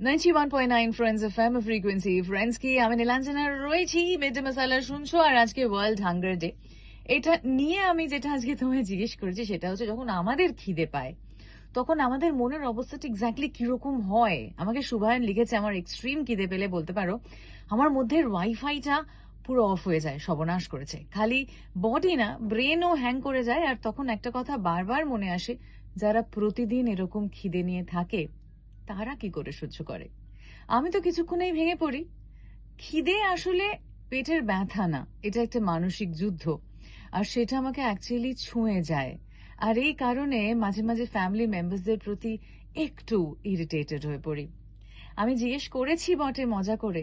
91.9 friends FM frequency friends কি আমি নীলাঞ্জনা রয়েছি মিড ডে মাসালা শুনছো আর আজকে ওয়ার্ল্ড হাঙ্গার ডে। এটা নিয়ে আমি যেটা আজকে তোমায় জিজ্ঞেস করেছি সেটা হচ্ছে যখন আমাদের খিদে পায় তখন আমাদের মনের অবস্থাটা এক্স্যাক্টলি কিরকম হয়। আমাকে শুভায়ন লিখেছে আমার এক্সট্রিম খিদে পেলে বলতে পারো আমার মধ্যে ওয়াইফাইটা পুরো অফ হয়ে যায়, সর্বনাশ করেছে। খালি বডি না, ব্রেনও হ্যাং করে যায়। আর তখন একটা কথা বারবার মনে আসে, যারা প্রতিদিন এরকম খিদে নিয়ে থাকে তারা কি করে সহ্য করে। আমি তো কিছুক্ষণেই ভেঙে পড়ি। খিদে আসলে পেটের ব্যথা না, এটা একটা মানসিক যুদ্ধ। আর সেটা আমাকে অ্যাকচুয়ালি ছুঁয়ে যায়। আর এই কারণে মাঝে মাঝে ফ্যামিলি মেম্বারসদের প্রতি একটু ইরিটেটেড হয়ে পড়ি। আমি জিজ্ঞেস করেছি বটে মজা করে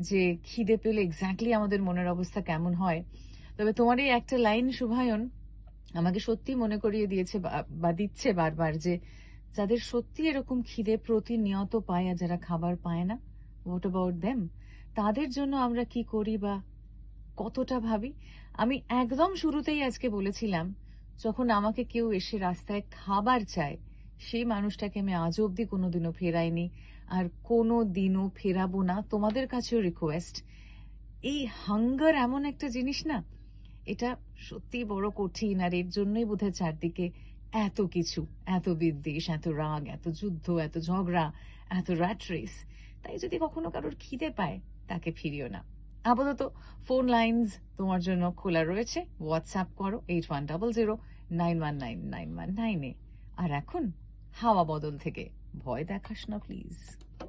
যে খিদে পেলে এক্স্যাক্টলি আমাদের মনের অবস্থা কেমন হয়। তবে তোমার এই একটা লাইন শুভায়ন আমাকে সত্যি মনে করিয়ে দিয়েছে বা দিচ্ছে বারবার যে যাদের সত্যি এরকম খিদে প্রতিনিয়ত পায় আর যারা খাবার পায় না, হোয়াট অ্যাবাউট দেম? তাদের জন্য আমরা কি করি বা কতটা ভাবি। আমি একদম শুরুতেই আজকে বলেছিলাম যখন আমাকে কেউ এসে রাস্তায় খাবার চায় সেই মানুষটাকে আমি আজ অব্দি কোনোদিনও ফেরাইনি আর কোনোদিনও ফেরাবো না। তোমাদের কাছেও রিকোয়েস্ট, এই হাঙ্গার এমন একটা জিনিস না, এটা সত্যি বড় কঠিন। আর এর জন্যই বোধহয় চারদিকে এত কিছু, এত বিদ্বেষ, এত রাগ, এত যুদ্ধ, এত ঝগড়া, এত র্যাট রেস। তাই যদি কখনো কারোর খিদে পায় তাকে ফিরিও না। আপাতত ফোন লাইনস তোমার জন্য খোলা রয়েছে, হোয়াটসঅ্যাপ করো 8100919919 এ। আর এখন হাওয়া বদল থেকে ভয় দেখাস না প্লিজ।